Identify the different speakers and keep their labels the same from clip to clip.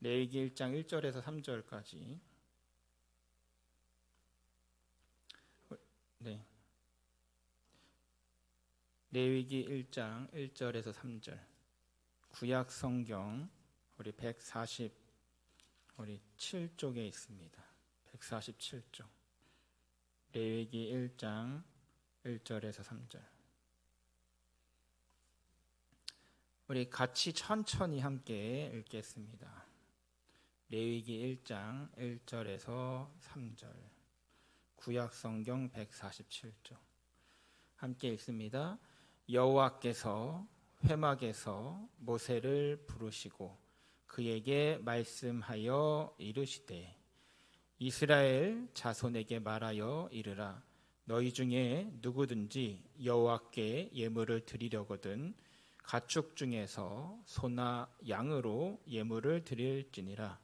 Speaker 1: 레위기 1장 1절에서 3절까지. 네. 레위기 1장 1절에서 3절. 구약 성경 우리 147쪽에 있습니다. 147쪽. 레위기 1장 1절에서 3절. 우리 같이 천천히 함께 읽겠습니다. 레위기 1장 1절에서 3절. 구약 성경 147쪽. 함께 읽습니다. 여호와께서 회막에서 모세를 부르시고 그에게 말씀하여 이르시되 이스라엘 자손에게 말하여 이르라. 너희 중에 누구든지 여호와께 예물을 드리려거든 가축 중에서 소나 양으로 예물을 드릴지니라.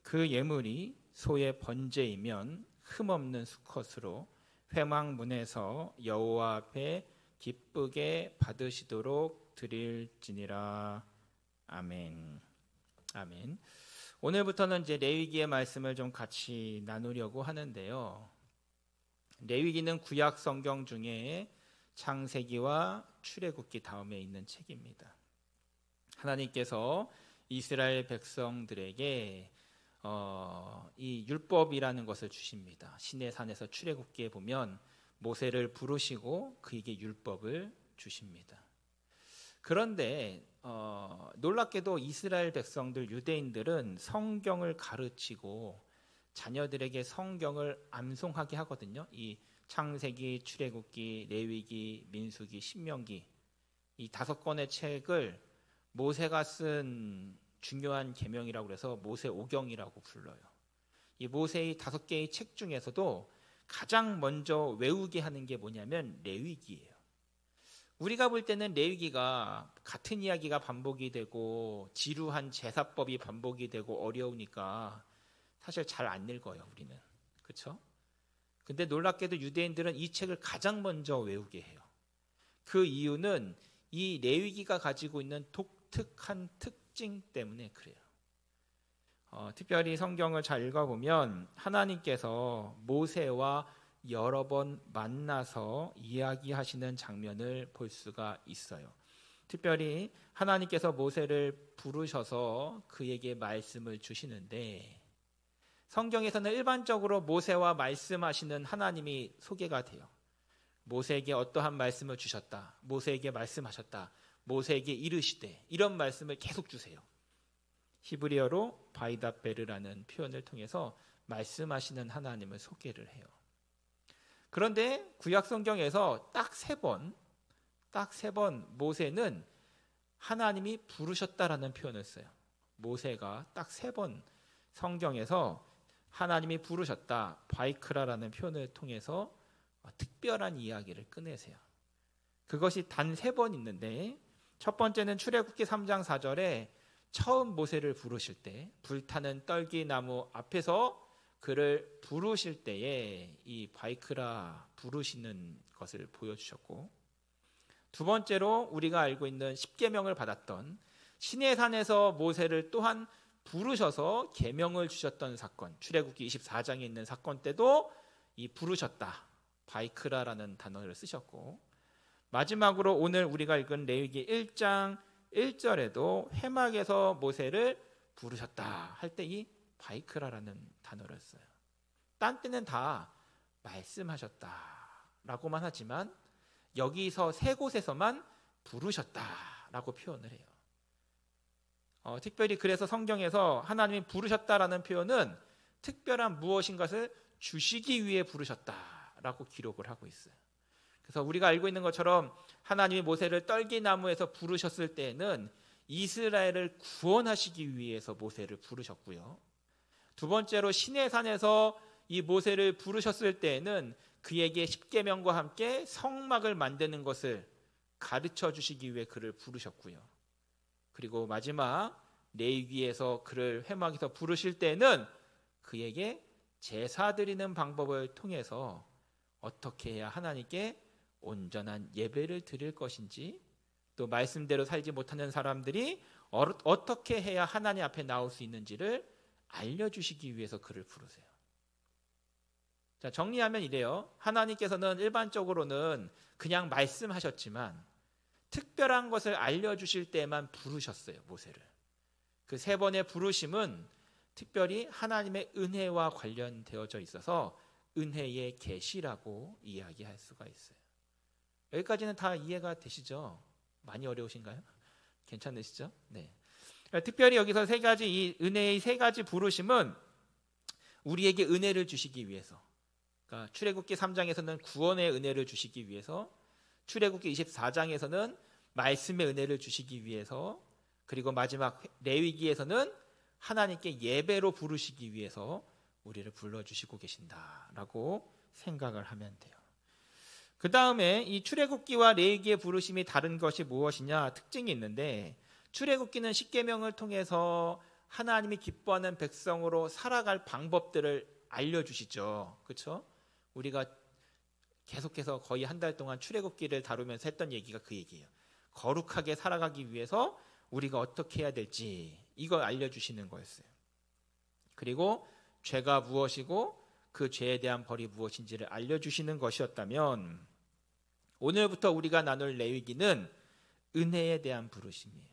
Speaker 1: 그 예물이 소의 번제이면 흠없는 수컷으로 회막 문에서 여호와 앞에 기쁘게 받으시도록 드릴지니라. 아멘. 아멘. 오늘부터는 이제 레위기의 말씀을 좀 같이 나누려고 하는데요. 레위기는 구약 성경 중에 창세기와 출애굽기 다음에 있는 책입니다. 하나님께서 이스라엘 백성들에게 이 율법이라는 것을 주십니다. 시내산에서 출애굽기에 보면 모세를 부르시고 그에게 율법을 주십니다. 그런데 놀랍게도 이스라엘 백성들 유대인들은 성경을 가르치고 자녀들에게 성경을 암송하게 하거든요. 이 창세기, 출애굽기, 레위기, 민수기, 신명기 이 5권의 책을 모세가 쓴 중요한 계명이라고 해서 모세 오경이라고 불러요. 이 모세의 5개의 책 중에서도 가장 먼저 외우게 하는 게 뭐냐면 레위기예요. 우리가 볼 때는 레위기가 같은 이야기가 반복이 되고 지루한 제사법이 반복이 되고 어려우니까 사실 잘 안 읽어요, 우리는. 그렇죠? 근데 놀랍게도 유대인들은 이 책을 가장 먼저 외우게 해요. 그 이유는 이 레위기가 가지고 있는 독특한 특징 때문에 그래요. 특별히 성경을 잘 읽어보면 하나님께서 모세와 여러 번 만나서 이야기하시는 장면을 볼 수가 있어요. 특별히 하나님께서 모세를 부르셔서 그에게 말씀을 주시는데 성경에서는 일반적으로 모세와 말씀하시는 하나님이 소개가 돼요. 모세에게 어떠한 말씀을 주셨다. 모세에게 말씀하셨다. 모세에게 이르시되 이런 말씀을 계속 주세요. 히브리어로 바이다베르라는 표현을 통해서 말씀하시는 하나님을 소개를 해요. 그런데 구약 성경에서 딱 세 번 모세는 하나님이 부르셨다라는 표현을 써요. 모세가 딱 3번 성경에서 하나님이 부르셨다, 바이크라라는 표현을 통해서 특별한 이야기를 꺼내세요. 그것이 단 3번 있는데 첫 번째는 출애굽기 3장 4절에 처음 모세를 부르실 때 불타는 떨기나무 앞에서 그를 부르실 때에 이 바이크라 부르시는 것을 보여주셨고, 두 번째로 우리가 알고 있는 십계명을 받았던 시내산에서 모세를 또한 부르셔서 계명을 주셨던 사건, 출애굽기 24장에 있는 사건 때도 이 부르셨다, 바이크라라는 단어를 쓰셨고, 마지막으로 오늘 우리가 읽은 레위기 1장 1절에도 회막에서 모세를 부르셨다 할 때 이 바이크라라는 단어를 써요. 딴 때는 다 말씀하셨다라고만 하지만 여기서 3곳에서만 부르셨다라고 표현을 해요. 특별히 그래서 성경에서 하나님이 부르셨다라는 표현은 특별한 무엇인가를 주시기 위해 부르셨다라고 기록을 하고 있어요. 그래서 우리가 알고 있는 것처럼 하나님이 모세를 떨기나무에서 부르셨을 때에는 이스라엘을 구원하시기 위해서 모세를 부르셨고요. 두 번째로 시내산에서 이 모세를 부르셨을 때에는 그에게 십계명과 함께 성막을 만드는 것을 가르쳐 주시기 위해 그를 부르셨고요. 그리고 마지막 레위기에서 그를 회막에서 부르실 때는 그에게 제사 드리는 방법을 통해서 어떻게 해야 하나님께 온전한 예배를 드릴 것인지 또 말씀대로 살지 못하는 사람들이 어떻게 해야 하나님 앞에 나올 수 있는지를 알려주시기 위해서 그를 부르세요. 자, 정리하면 이래요. 하나님께서는 일반적으로는 그냥 말씀하셨지만 특별한 것을 알려주실 때만 부르셨어요, 모세를. 그 3번의 부르심은 특별히 하나님의 은혜와 관련되어져 있어서 은혜의 계시라고 이야기할 수가 있어요. 여기까지는 다 이해가 되시죠? 많이 어려우신가요? 괜찮으시죠? 네. 특별히 여기서 이 은혜의 3가지 부르심은 우리에게 은혜를 주시기 위해서, 그러니까 출애굽기 3장에서는 구원의 은혜를 주시기 위해서, 출애굽기 24장에서는 말씀의 은혜를 주시기 위해서, 그리고 마지막 레위기에서는 하나님께 예배로 부르시기 위해서 우리를 불러주시고 계신다라고 생각을 하면 돼요. 그 다음에 이 출애굽기와 레위기의 부르심이 다른 것이 무엇이냐 특징이 있는데, 출애굽기는 십계명을 통해서 하나님이 기뻐하는 백성으로 살아갈 방법들을 알려주시죠. 그렇죠? 우리가 계속해서 거의 한 달 동안 출애굽기를 다루면서 했던 얘기가 그 얘기예요. 거룩하게 살아가기 위해서 우리가 어떻게 해야 될지 이걸 알려주시는 거였어요. 그리고 죄가 무엇이고 그 죄에 대한 벌이 무엇인지를 알려주시는 것이었다면, 오늘부터 우리가 나눌 레위기는 은혜에 대한 부르심이에요.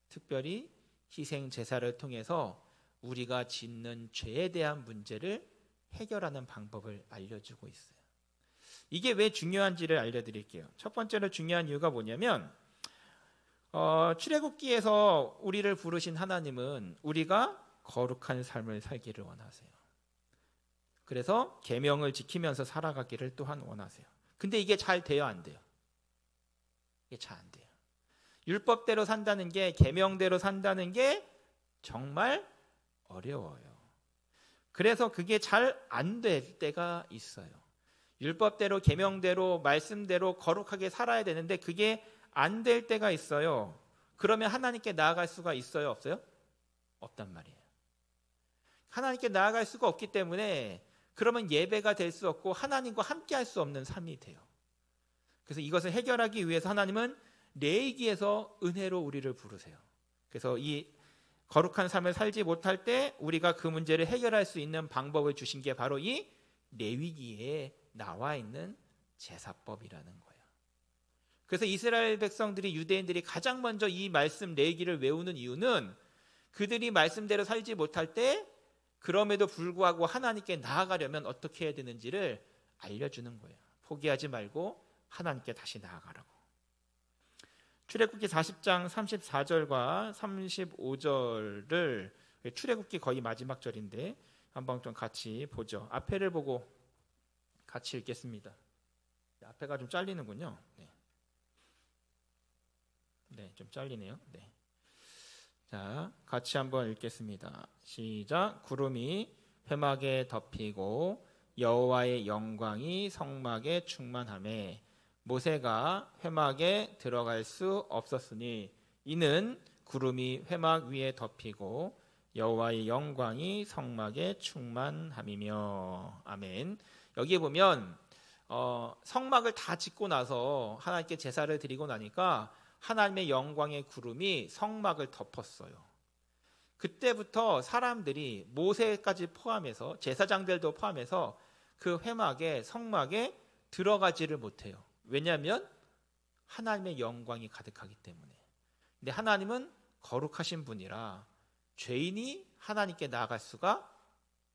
Speaker 1: 특별히 희생 제사를 통해서 우리가 짓는 죄에 대한 문제를 해결하는 방법을 알려주고 있어요. 이게 왜 중요한지를 알려드릴게요. 첫 번째로 중요한 이유가 뭐냐면, 출애굽기에서 우리를 부르신 하나님은 우리가 거룩한 삶을 살기를 원하세요. 그래서 계명을 지키면서 살아가기를 또한 원하세요. 근데 이게 잘 돼요, 안 돼요? 이게 잘 안 돼요. 율법대로 산다는 게, 계명대로 산다는 게 정말 어려워요. 그래서 그게 잘 안 될 때가 있어요. 율법대로, 계명대로, 말씀대로 거룩하게 살아야 되는데 그게 안 될 때가 있어요. 그러면 하나님께 나아갈 수가 있어요, 없어요? 없단 말이에요. 하나님께 나아갈 수가 없기 때문에 그러면 예배가 될 수 없고 하나님과 함께 할 수 없는 삶이 돼요. 그래서 이것을 해결하기 위해서 하나님은 레위기에서 은혜로 우리를 부르세요. 그래서 이 거룩한 삶을 살지 못할 때 우리가 그 문제를 해결할 수 있는 방법을 주신 게 바로 이 레위기에 나와 있는 제사법이라는 거예요. 그래서 이스라엘 백성들이, 유대인들이 가장 먼저 이 말씀 레위기를 외우는 이유는 그들이 말씀대로 살지 못할 때 그럼에도 불구하고 하나님께 나아가려면 어떻게 해야 되는지를 알려주는 거예요. 포기하지 말고 하나님께 다시 나아가라고. 출애굽기 40장 34절과 35절을, 출애굽기 거의 마지막 절인데 한번 좀 같이 보죠. 앞에를 보고 같이 읽겠습니다. 앞에가 좀 잘리는군요. 네, 좀 잘리네요. 네. 자, 같이 한번 읽겠습니다. 시작. 구름이 회막에 덮이고 여호와의 영광이 성막에 충만하매 모세가 회막에 들어갈 수 없었으니 이는 구름이 회막 위에 덮이고 여호와의 영광이 성막에 충만함이며. 아멘. 여기 보면 성막을 다 짓고 나서 하나님께 제사를 드리고 나니까 하나님의 영광의 구름이 성막을 덮었어요. 그때부터 사람들이, 모세까지 포함해서, 제사장들도 포함해서 그 회막에, 성막에 들어가지를 못해요. 왜냐하면 하나님의 영광이 가득하기 때문에. 근데 하나님은 거룩하신 분이라 죄인이 하나님께 나아갈 수가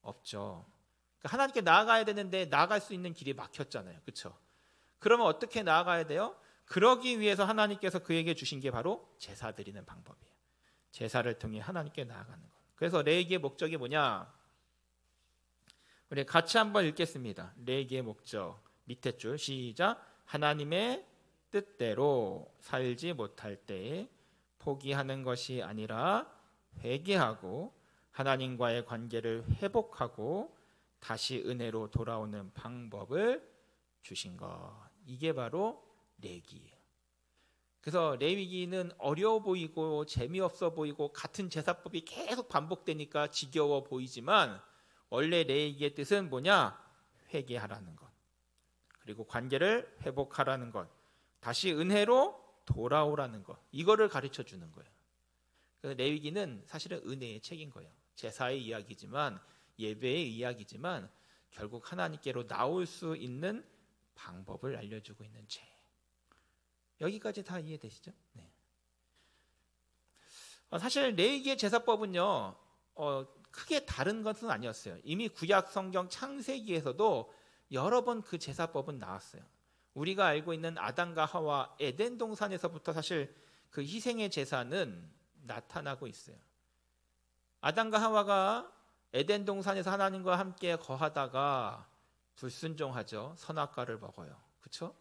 Speaker 1: 없죠. 그러니까 하나님께 나아가야 되는데 나아갈 수 있는 길이 막혔잖아요. 그렇죠? 그러면 어떻게 나아가야 돼요? 그러기 위해서 하나님께서 그에게 주신 게 바로 제사 드리는 방법이에요. 제사를 통해 하나님께 나아가는 것. 그래서 레위기의 목적이 뭐냐? 우리 같이 한번 읽겠습니다. 레위기의 목적, 밑에 줄 시작. 하나님의 뜻대로 살지 못할 때 포기하는 것이 아니라 회개하고 하나님과의 관계를 회복하고 다시 은혜로 돌아오는 방법을 주신 것. 이게 바로 레위기예요. 그래서 레위기는 어려워 보이고 재미없어 보이고 같은 제사법이 계속 반복되니까 지겨워 보이지만 원래 레위기의 뜻은 뭐냐? 회개하라는 것. 그리고 관계를 회복하라는 것. 다시 은혜로 돌아오라는 것, 이거를 가르쳐 주는 거예요. 그래서 레위기는 사실은 은혜의 책인 거예요. 제사의 이야기지만, 예배의 이야기지만 결국 하나님께로 나올 수 있는 방법을 알려주고 있는 책. 여기까지 다 이해되시죠? 네. 사실 레위기의 제사법은요, 크게 다른 것은 아니었어요. 이미 구약 성경 창세기에서도 여러 번 그 제사법은 나왔어요. 우리가 알고 있는 아담과 하와 에덴 동산에서부터 사실 그 희생의 제사는 나타나고 있어요. 아담과 하와가 에덴 동산에서 하나님과 함께 거하다가 불순종하죠. 선악과를 먹어요. 그렇죠?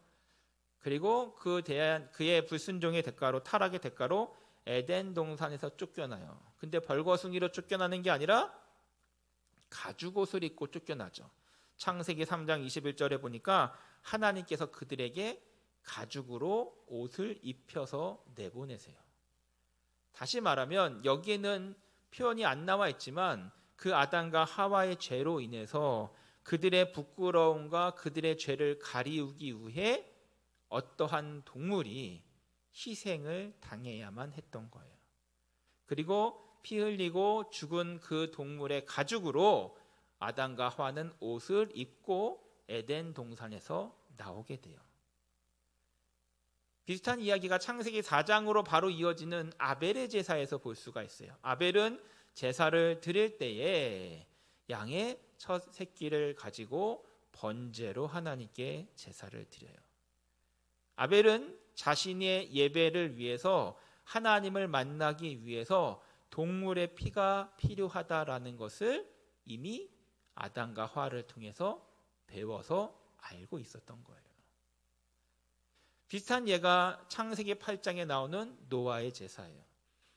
Speaker 1: 그리고 그의 불순종의 대가로, 타락의 대가로 에덴 동산에서 쫓겨나요. 근데 벌거숭이로 쫓겨나는 게 아니라 가죽옷을 입고 쫓겨나죠. 창세기 3장 21절에 보니까 하나님께서 그들에게 가죽으로 옷을 입혀서 내보내세요. 다시 말하면 여기에는 표현이 안 나와 있지만 그 아담과 하와의 죄로 인해서 그들의 부끄러움과 그들의 죄를 가리우기 위해 어떠한 동물이 희생을 당해야만 했던 거예요. 그리고 피 흘리고 죽은 그 동물의 가죽으로 아담과 하와는 옷을 입고 에덴 동산에서 나오게 돼요. 비슷한 이야기가 창세기 4장으로 바로 이어지는 아벨의 제사에서 볼 수가 있어요. 아벨은 제사를 드릴 때에 양의 첫 새끼를 가지고 번제로 하나님께 제사를 드려요. 아벨은 자신의 예배를 위해서, 하나님을 만나기 위해서 동물의 피가 필요하다라는 것을 이미 아담과 하와를 통해서 배워서 알고 있었던 거예요. 비슷한 예가 창세기 8장에 나오는 노아의 제사예요.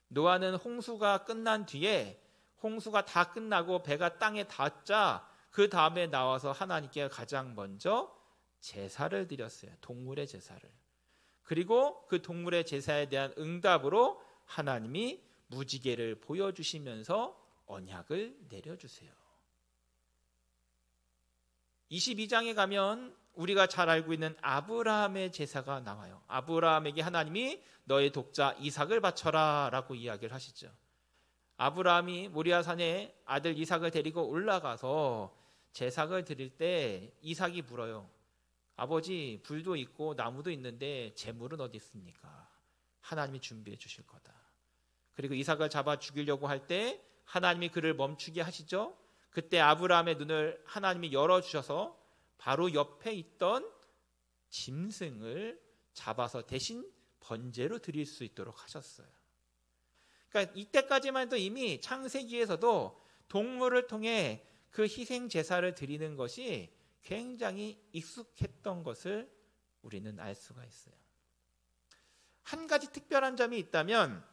Speaker 1: 노아는 홍수가 끝난 뒤에, 홍수가 다 끝나고 배가 땅에 닿자 그 다음에 나와서 하나님께 가장 먼저 제사를 드렸어요. 동물의 제사를. 그리고 그 동물의 제사에 대한 응답으로 하나님이 무지개를 보여주시면서 언약을 내려주세요. 22장에 가면 우리가 잘 알고 있는 아브라함의 제사가 나와요. 아브라함에게 하나님이 너의 독자 이삭을 바쳐라 라고 이야기를 하시죠. 아브라함이 모리아산에 아들 이삭을 데리고 올라가서 제사를 드릴 때 이삭이 물어요. 아버지, 불도 있고 나무도 있는데 제물은 어디 있습니까? 하나님이 준비해 주실 거다. 그리고 이삭을 잡아 죽이려고 할 때 하나님이 그를 멈추게 하시죠. 그때 아브라함의 눈을 하나님이 열어주셔서 바로 옆에 있던 짐승을 잡아서 대신 번제로 드릴 수 있도록 하셨어요. 그러니까 이때까지만 해도 이미 창세기에서도 동물을 통해 그 희생 제사를 드리는 것이 굉장히 익숙했던 것을 우리는 알 수가 있어요. 한 가지 특별한 점이 있다면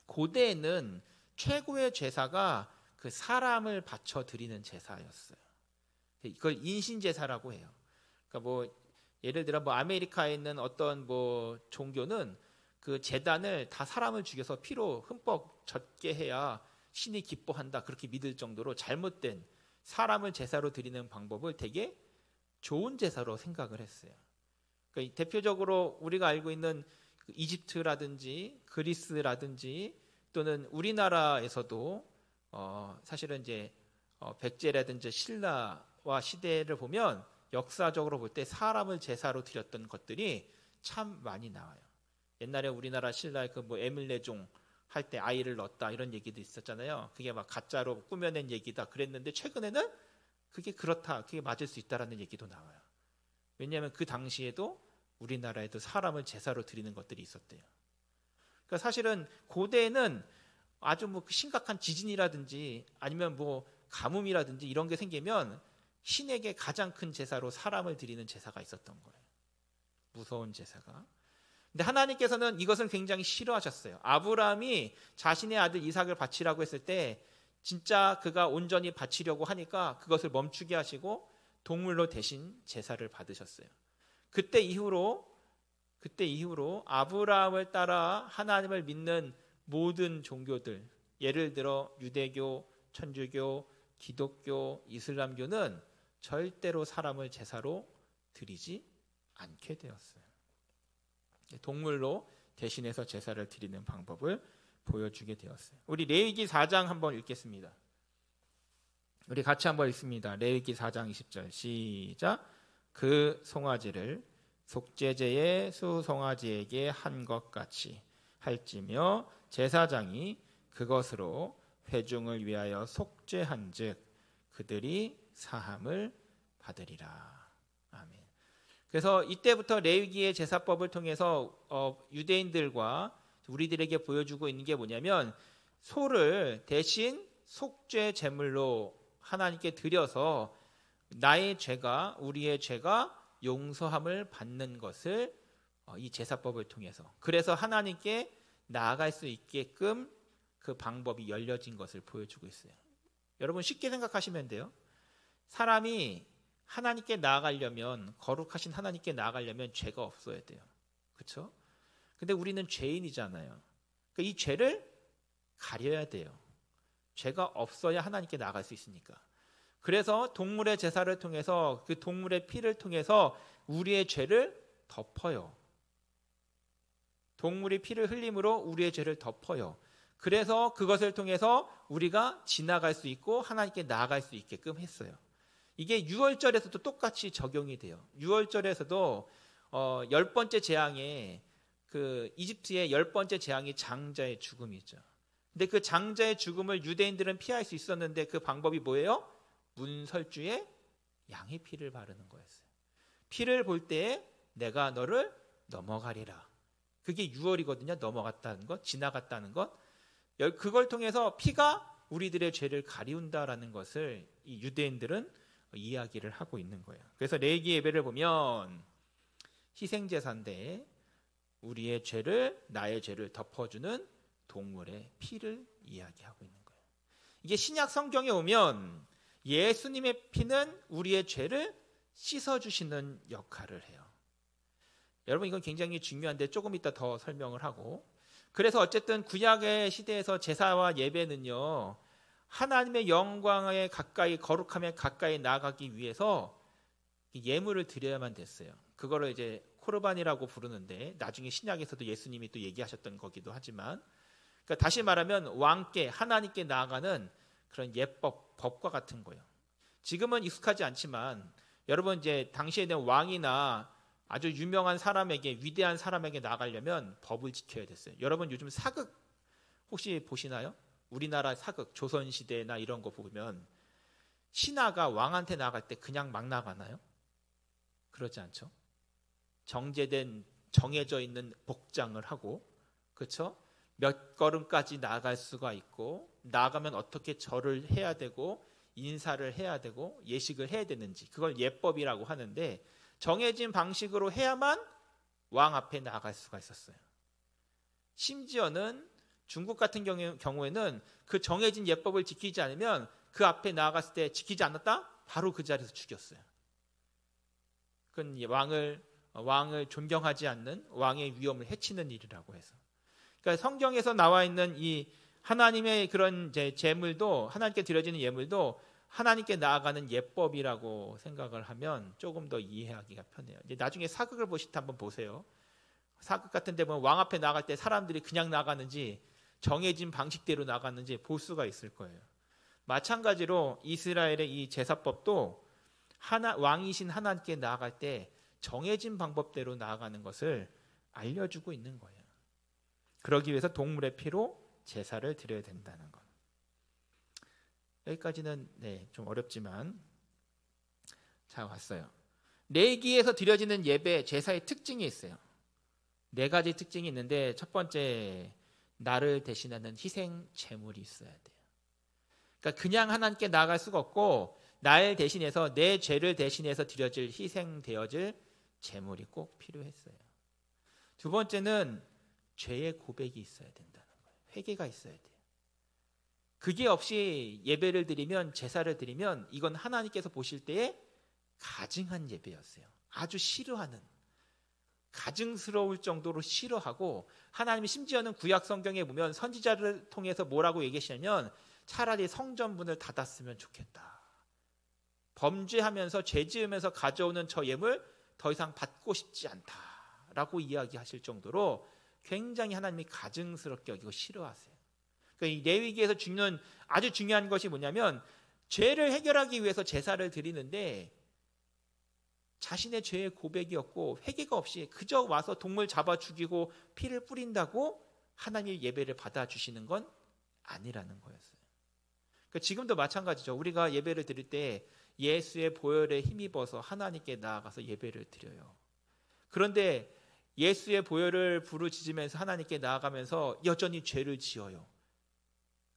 Speaker 1: 고대에는 최고의 제사가 그 사람을 바쳐 드리는 제사였어요. 이걸 인신제사라고 해요. 그러니까 뭐 예를 들어 뭐 아메리카에 있는 어떤 뭐 종교는 그 제단을 다 사람을 죽여서 피로 흠뻑 젖게 해야 신이 기뻐한다, 그렇게 믿을 정도로 잘못된 사람을 제사로 드리는 방법을 되게 좋은 제사로 생각을 했어요. 그러니까 대표적으로 우리가 알고 있는 이집트라든지 그리스라든지 또는 우리나라에서도 사실은 이제 백제라든지 신라와 시대를 보면 역사적으로 볼 때 사람을 제사로 드렸던 것들이 참 많이 나와요. 옛날에 우리나라 신라의 그 뭐 에밀레종 할 때 아이를 낳았다 이런 얘기도 있었잖아요. 그게 막 가짜로 꾸며낸 얘기다 그랬는데 최근에는 그게 그렇다, 그게 맞을 수 있다라는 얘기도 나와요. 왜냐하면 그 당시에도 우리나라에도 사람을 제사로 드리는 것들이 있었대요. 그러니까 사실은 고대에는 아주 뭐 심각한 지진이라든지 아니면 뭐 가뭄이라든지 이런 게 생기면 신에게 가장 큰 제사로 사람을 드리는 제사가 있었던 거예요. 무서운 제사가. 근데 하나님께서는 이것을 굉장히 싫어하셨어요. 아브라함이 자신의 아들 이삭을 바치라고 했을 때 진짜 그가 온전히 바치려고 하니까 그것을 멈추게 하시고 동물로 대신 제사를 받으셨어요. 그때 이후로 아브라함을 따라 하나님을 믿는 모든 종교들, 예를 들어 유대교, 천주교, 기독교, 이슬람교는 절대로 사람을 제사로 드리지 않게 되었어요. 동물로 대신해서 제사를 드리는 방법을 보여주게 되었어요. 우리 레위기 4장 한번 읽겠습니다. 우리 같이 한번 읽습니다. 레위기 4장 20절 시작. 그 송아지를 속죄제의 수송아지에게 한 것 같이 할지며 제사장이 그것으로 회중을 위하여 속죄한즉 그들이 사함을 받으리라. 아멘. 그래서 이때부터 레위기의 제사법을 통해서 유대인들과 우리들에게 보여주고 있는 게 뭐냐면 소를 대신 속죄 제물로 하나님께 드려서 나의 죄가 우리의 죄가 용서함을 받는 것을 이 제사법을 통해서 그래서 하나님께 나아갈 수 있게끔 그 방법이 열려진 것을 보여주고 있어요. 여러분 쉽게 생각하시면 돼요. 사람이 하나님께 나아가려면 거룩하신 하나님께 나아가려면 죄가 없어야 돼요. 그렇죠? 근데 우리는 죄인이잖아요. 그러니까 이 죄를 가려야 돼요. 죄가 없어야 하나님께 나아갈 수 있으니까. 그래서 동물의 제사를 통해서 그 동물의 피를 통해서 우리의 죄를 덮어요. 동물의 피를 흘림으로 우리의 죄를 덮어요. 그래서 그것을 통해서 우리가 지나갈 수 있고 하나님께 나아갈 수 있게끔 했어요. 이게 유월절에서도 똑같이 적용이 돼요. 유월절에서도 10번째 재앙에 그 이집트의 10번째 재앙이 장자의 죽음이죠. 근데 그 장자의 죽음을 유대인들은 피할 수 있었는데 그 방법이 뭐예요? 문설주에 양의 피를 바르는 거였어요. 피를 볼 때에 내가 너를 넘어가리라. 그게 유월이거든요. 넘어갔다는 것, 지나갔다는 것. 그걸 통해서 피가 우리들의 죄를 가리운다라는 것을 이 유대인들은 이야기를 하고 있는 거예요. 그래서 레위기 예배를 보면 희생제사인데 우리의 죄를 나의 죄를 덮어주는 동물의 피를 이야기하고 있는 거예요. 이게 신약 성경에 오면 예수님의 피는 우리의 죄를 씻어주시는 역할을 해요. 여러분 이건 굉장히 중요한데 조금 이따 더 설명을 하고 그래서 어쨌든 구약의 시대에서 제사와 예배는요 하나님의 영광에 가까이 거룩함에 가까이 나아가기 위해서 예물을 드려야만 됐어요. 그거를 이제 코르반이라고 부르는데 나중에 신약에서도 예수님이 또 얘기하셨던 거기도 하지만 그러니까 다시 말하면 왕께 하나님께 나아가는 그런 예법, 법과 같은 거예요. 지금은 익숙하지 않지만 여러분 이제 당시에는 왕이나 아주 유명한 사람에게 위대한 사람에게 나가려면 법을 지켜야 됐어요. 여러분 요즘 사극 혹시 보시나요? 우리나라 사극 조선시대나 이런 거 보면 신하가 왕한테 나갈 때 그냥 막 나가나요? 그러지 않죠. 정제된 정해져 있는 복장을 하고 그렇죠? 몇 걸음까지 나갈 수가 있고 나가면 어떻게 절을 해야 되고 인사를 해야 되고 예식을 해야 되는지 그걸 예법이라고 하는데 정해진 방식으로 해야만 왕 앞에 나갈 수가 있었어요. 심지어는 중국 같은 경우에는 그 정해진 예법을 지키지 않으면 그 앞에 나아갔을 때 지키지 않았다? 바로 그 자리에서 죽였어요. 그건 왕을 존경하지 않는 왕의 위엄을 해치는 일이라고 해서. 그러니까 성경에서 나와 있는 이 하나님의 그런 제물도 하나님께 드려지는 예물도 하나님께 나아가는 예법이라고 생각을 하면 조금 더 이해하기가 편해요. 이제 나중에 사극을 보실 때 한번 보세요. 사극 같은 데 보면 왕 앞에 나갈 때 사람들이 그냥 나가는지 정해진 방식대로 나가는지 볼 수가 있을 거예요. 마찬가지로 이스라엘의 이 제사법도 왕이신 하나님께 나아갈 때 정해진 방법대로 나아가는 것을 알려주고 있는 거예요. 그러기 위해서 동물의 피로 제사를 드려야 된다는 것. 여기까지는 좀 어렵지만 잘 왔어요. 레위기에서 드려지는 예배 제사의 특징이 있어요. 4가지 특징이 있는데 첫 번째 나를 대신하는 희생 제물이 있어야 돼요. 그러니까 그냥 하나님께 나아갈 수가 없고 나를 대신해서 내 죄를 대신해서 드려질 희생되어질 제물이 꼭 필요했어요. 두 번째는 죄의 고백이 있어야 된다는 거예요. 회개가 있어야 돼요. 그게 없이 예배를 드리면 제사를 드리면 이건 하나님께서 보실 때에 가증한 예배였어요. 아주 싫어하는 가증스러울 정도로 싫어하고 하나님이 심지어는 구약 성경에 보면 선지자를 통해서 뭐라고 얘기하시냐면 차라리 성전문을 닫았으면 좋겠다. 범죄하면서 죄 지으면서 가져오는 저 예물 더 이상 받고 싶지 않다. 라고 이야기하실 정도로 굉장히 하나님이 가증스럽게 여기고 싫어하세요. 그러니까 이 레위기에서 아주 중요한 것이 뭐냐면 죄를 해결하기 위해서 제사를 드리는데 자신의 죄의 고백이 없고 회개가 없이 그저 와서 동물 잡아 죽이고 피를 뿌린다고 하나님의 예배를 받아주시는 건 아니라는 거였어요. 그러니까 지금도 마찬가지죠. 우리가 예배를 드릴 때 예수의 보혈에 힘입어서 하나님께 나아가서 예배를 드려요. 그런데 예수의 보혈을 부르짖으면서 하나님께 나아가면서 여전히 죄를 지어요.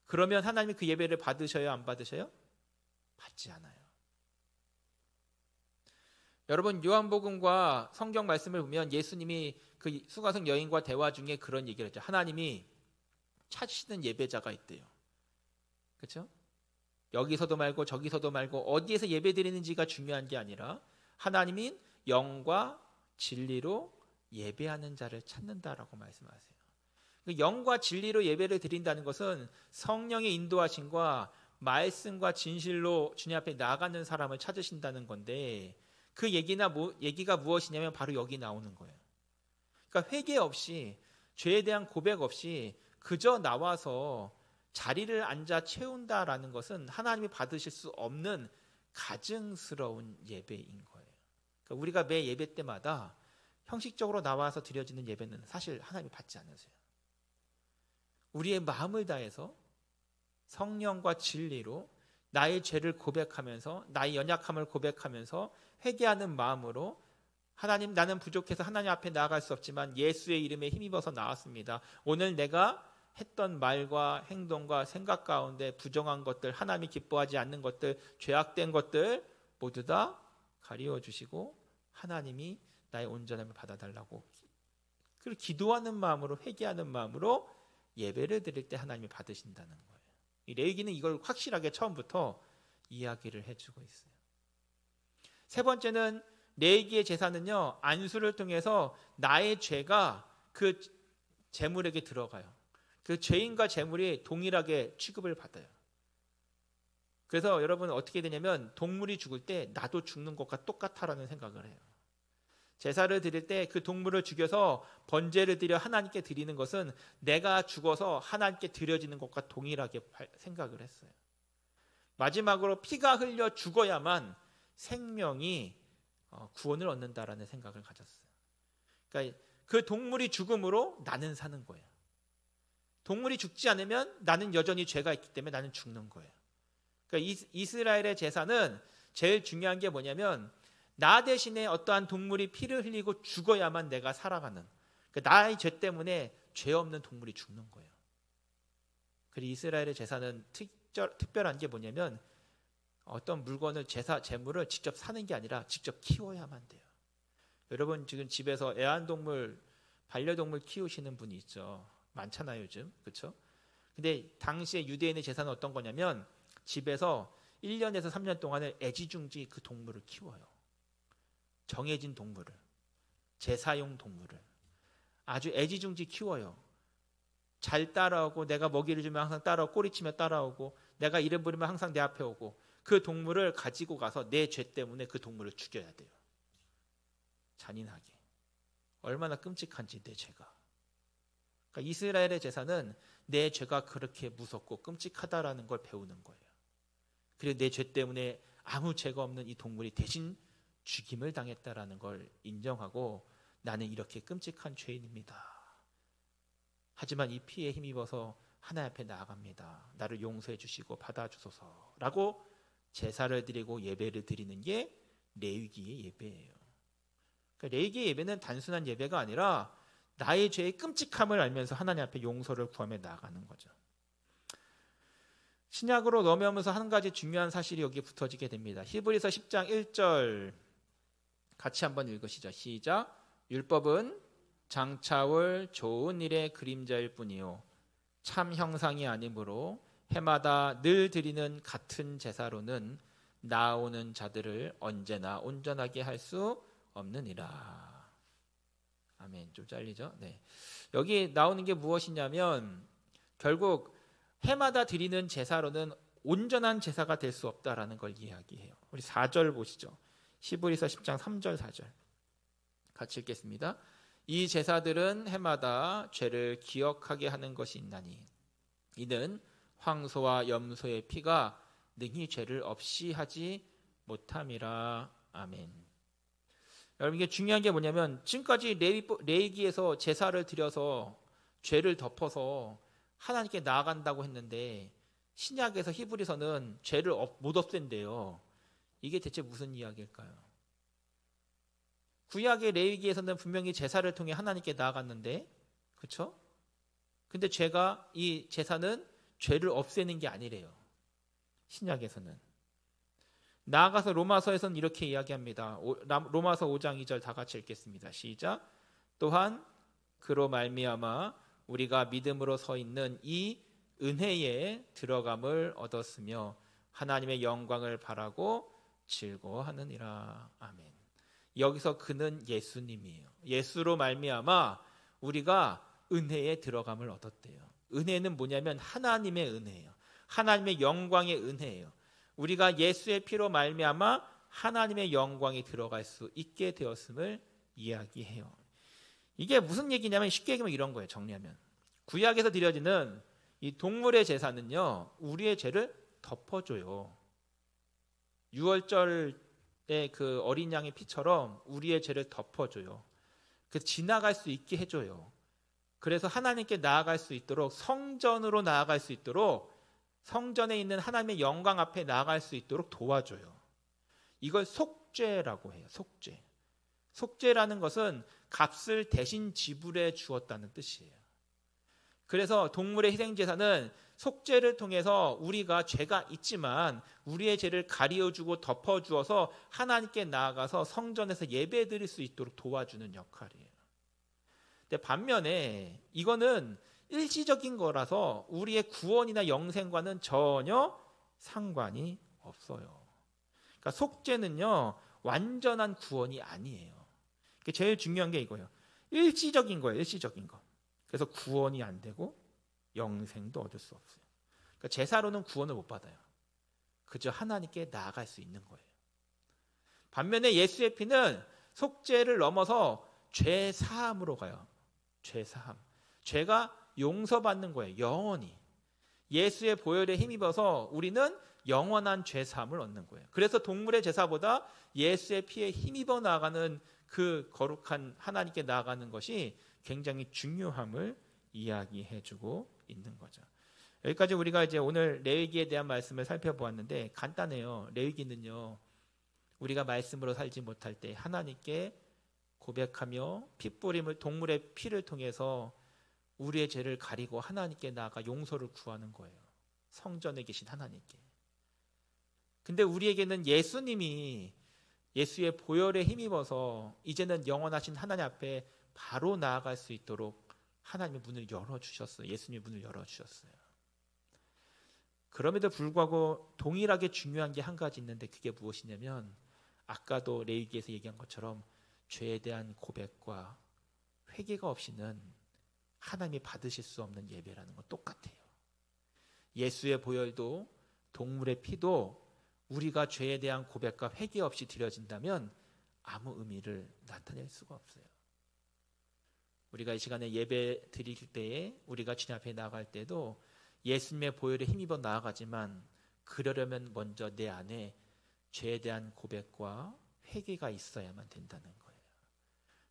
Speaker 1: 그러면 하나님이 그 예배를 받으셔요? 안 받으셔요? 받지 않아요. 여러분, 요한복음과 성경 말씀을 보면 예수님이 그 수가성 여인과 대화 중에 그런 얘기를 했죠. 하나님이 찾으시는 예배자가 있대요. 그렇죠? 여기서도 말고 저기서도 말고 어디에서 예배드리는지가 중요한 게 아니라 하나님인 영과 진리로 예배하는 자를 찾는다라고 말씀하세요. 영과 진리로 예배를 드린다는 것은 성령의 인도하심과 말씀과 진실로 주님 앞에 나아가는 사람을 찾으신다는 건데 그 얘기가 무엇이냐면 바로 여기 나오는 거예요. 그러니까 회개 없이 죄에 대한 고백 없이 그저 나와서 자리를 앉아 채운다라는 것은 하나님이 받으실 수 없는 가증스러운 예배인 거예요. 그러니까 우리가 매 예배 때마다 형식적으로 나와서 드려지는 예배는 사실 하나님이 받지 않으세요. 우리의 마음을 다해서 성령과 진리로 나의 죄를 고백하면서 나의 연약함을 고백하면서 회개하는 마음으로 하나님, 나는 부족해서 하나님 앞에 나아갈 수 없지만 예수의 이름에 힘입어서 나왔습니다. 오늘 내가 했던 말과 행동과 생각 가운데 부정한 것들, 하나님이 기뻐하지 않는 것들, 죄악된 것들 모두 다 가리워 주시고 하나님이 나의 온전함을 받아달라고 그리고 기도하는 마음으로 회개하는 마음으로 예배를 드릴 때 하나님이 받으신다는 거예요. 이 레위기는 이걸 확실하게 처음부터 이야기를 해주고 있어요. 세 번째는 레위기의 제사는요, 안수를 통해서 나의 죄가 그 제물에게 들어가요. 그 죄인과 제물이 동일하게 취급을 받아요. 그래서 여러분 어떻게 되냐면 동물이 죽을 때 나도 죽는 것과 똑같다라는 생각을 해요. 제사를 드릴 때 그 동물을 죽여서 번제를 드려 하나님께 드리는 것은 내가 죽어서 하나님께 드려지는 것과 동일하게 생각을 했어요. 마지막으로 피가 흘려 죽어야만 생명이 구원을 얻는다라는 생각을 가졌어요. 그러니까 그 동물이 죽음으로 나는 사는 거예요. 동물이 죽지 않으면 나는 여전히 죄가 있기 때문에 나는 죽는 거예요. 그러니까 이스라엘의 제사는 제일 중요한 게 뭐냐면 나 대신에 어떠한 동물이 피를 흘리고 죽어야만 내가 살아가는, 그러니까 나의 죄 때문에 죄 없는 동물이 죽는 거예요. 그리고 이스라엘의 제사는 특별한 게 뭐냐면 어떤 물건을 제물을 직접 사는 게 아니라 직접 키워야만 돼요. 여러분 지금 집에서 애완동물, 반려동물 키우시는 분이 있죠. 많잖아요 요즘. 그렇죠? 근데 당시에 유대인의 제사는 어떤 거냐면 집에서 1년에서 3년 동안을 애지중지 그 동물을 키워요. 정해진 동물을, 제사용 동물을 아주 애지중지 키워요. 잘 따라오고 내가 먹이를 주면 항상 따라오고 꼬리치며 따라오고 내가 이름 부르면 항상 내 앞에 오고 그 동물을 가지고 가서 내 죄 때문에 그 동물을 죽여야 돼요. 잔인하게. 얼마나 끔찍한지 내 죄가. 그러니까 이스라엘의 제사는 내 죄가 그렇게 무섭고 끔찍하다라는 걸 배우는 거예요. 그리고 내 죄 때문에 아무 죄가 없는 이 동물이 대신 죽임을 당했다라는 걸 인정하고 나는 이렇게 끔찍한 죄인입니다. 하지만 이 피에 힘입어서 하나님 앞에 나아갑니다. 나를 용서해 주시고 받아주소서라고 제사를 드리고 예배를 드리는 게 레위기의 예배예요. 그러니까 레위기의 예배는 단순한 예배가 아니라 나의 죄의 끔찍함을 알면서 하나님 앞에 용서를 구하며 나아가는 거죠. 신약으로 넘어오면서 한 가지 중요한 사실이 여기에 붙어지게 됩니다. 히브리서 10장 1절 같이 한번 읽으시죠. 시작. 율법은 장차올 좋은 일의 그림자일 뿐이요 참 형상이 아니므로 해마다 늘 드리는 같은 제사로는 나오는 자들을 언제나 온전하게 할 수 없느니라. 아멘. 좀 잘리죠? 네. 여기 나오는 게 무엇이냐면 결국 해마다 드리는 제사로는 온전한 제사가 될 수 없다라는 걸 이야기해요. 우리 4절 보시죠. 히브리서 10장 3절 4절 같이 읽겠습니다. 이 제사들은 해마다 죄를 기억하게 하는 것이 있나니 이는 황소와 염소의 피가 능히 죄를 없이 하지 못함이라. 아멘. 여러분, 이게 중요한 게 뭐냐면 지금까지 레위기에서 제사를 드려서 죄를 덮어서 하나님께 나아간다고 했는데 신약에서 히브리서는 죄를 못 없앤대요. 이게 대체 무슨 이야기일까요? 구약의 레위기에서는 분명히 제사를 통해 하나님께 나아갔는데, 그렇죠? 근데 이 제사는 죄를 없애는 게 아니래요. 신약에서는. 나아가서 로마서에서는 이렇게 이야기합니다. 로마서 5장 2절 다 같이 읽겠습니다. 시작. 또한 그로 말미암아 우리가 믿음으로 서 있는 이 은혜에 들어감을 얻었으며 하나님의 영광을 바라고 즐거워하느니라. 아멘. 여기서 그는 예수님이에요. 예수로 말미암아 우리가 은혜에 들어감을 얻었대요. 은혜는 뭐냐면 하나님의 은혜예요. 하나님의 영광의 은혜예요. 우리가 예수의 피로 말미암아 하나님의 영광에 들어갈 수 있게 되었음을 이야기해요. 이게 무슨 얘기냐면 쉽게 얘기하면 이런 거예요. 정리하면 구약에서 드려지는 이 동물의 제사는요, 우리의 죄를 덮어줘요. 유월절의 그 어린 양의 피처럼 우리의 죄를 덮어줘요. 그래서 지나갈 수 있게 해줘요. 그래서 하나님께 나아갈 수 있도록, 성전으로 나아갈 수 있도록, 성전에 있는 하나님의 영광 앞에 나아갈 수 있도록 도와줘요. 이걸 속죄라고 해요. 속죄. 속죄라는 것은 값을 대신 지불해 주었다는 뜻이에요. 그래서 동물의 희생제사는 속죄를 통해서 우리가 죄가 있지만 우리의 죄를 가리어주고 덮어주어서 하나님께 나아가서 성전에서 예배드릴 수 있도록 도와주는 역할이에요. 근데 반면에 이거는 일시적인 거라서 우리의 구원이나 영생과는 전혀 상관이 없어요. 그러니까 속죄는요, 완전한 구원이 아니에요. 제일 중요한 게 이거예요. 일시적인 거예요. 일시적인 거. 그래서 구원이 안 되고 영생도 얻을 수 없어요. 그러니까 제사로는 구원을 못 받아요. 그저 하나님께 나아갈 수 있는 거예요. 반면에 예수의 피는 속죄를 넘어서 죄 사함으로 가요. 죄 사함. 죄가 용서받는 거예요. 영원히. 예수의 보혈에 힘입어서 우리는 영원한 죄 사함을 얻는 거예요. 그래서 동물의 제사보다 예수의 피에 힘입어 나아가는 그 거룩한 하나님께 나아가는 것이 굉장히 중요함을 이야기해주고 있는 거죠. 여기까지 우리가 이제 오늘 레위기에 대한 말씀을 살펴보았는데 간단해요. 레위기는요, 우리가 말씀으로 살지 못할 때 하나님께 고백하며 핏부림을, 동물의 피를 통해서 우리의 죄를 가리고 하나님께 나아가 용서를 구하는 거예요. 성전에 계신 하나님께. 근데 우리에게는 예수님이 예수의 보혈에 힘입어서 이제는 영원하신 하나님 앞에 바로 나아갈 수 있도록 하나님의 문을 열어주셨어요. 예수님의 문을 열어주셨어요. 그럼에도 불구하고 동일하게 중요한 게 한 가지 있는데 그게 무엇이냐면 아까도 레위기에서 얘기한 것처럼 죄에 대한 고백과 회개가 없이는 하나님이 받으실 수 없는 예배라는 건 똑같아요. 예수의 보혈도 동물의 피도 우리가 죄에 대한 고백과 회개 없이 드려진다면 아무 의미를 나타낼 수가 없어요. 우리가 이 시간에 예배 드릴 때에 우리가 주님 앞에 나아갈 때도 예수님의 보혈에 힘입어 나아가지만 그러려면 먼저 내 안에 죄에 대한 고백과 회개가 있어야만 된다는 거예요.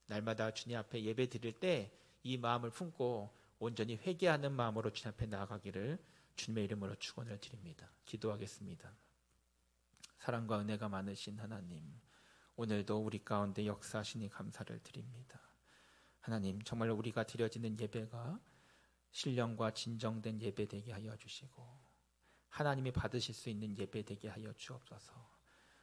Speaker 1: 날마다 주님 앞에 예배 드릴 때 이 마음을 품고 온전히 회개하는 마음으로 주님 앞에 나아가기를 주님의 이름으로 축원을 드립니다. 기도하겠습니다. 사랑과 은혜가 많으신 하나님, 오늘도 우리 가운데 역사하시니 감사를 드립니다. 하나님, 정말 우리가 드려지는 예배가 신령과 진정된 예배 되게 하여 주시고 하나님이 받으실 수 있는 예배 되게 하여 주옵소서.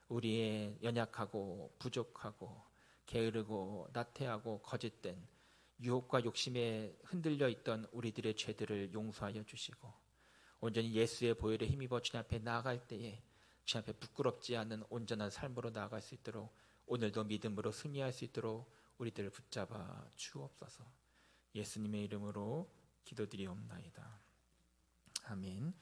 Speaker 1: 우리의 연약하고 부족하고 게으르고 나태하고 거짓된 유혹과 욕심에 흔들려 있던 우리들의 죄들을 용서하여 주시고 온전히 예수의 보혈에 힘입어 주님 앞에 나아갈 때에 주님 앞에 부끄럽지 않은 온전한 삶으로 나아갈 수 있도록 오늘도 믿음으로 승리할 수 있도록 우리들을 붙잡아 주옵소서. 예수님의 이름으로 기도드리옵나이다. 아멘.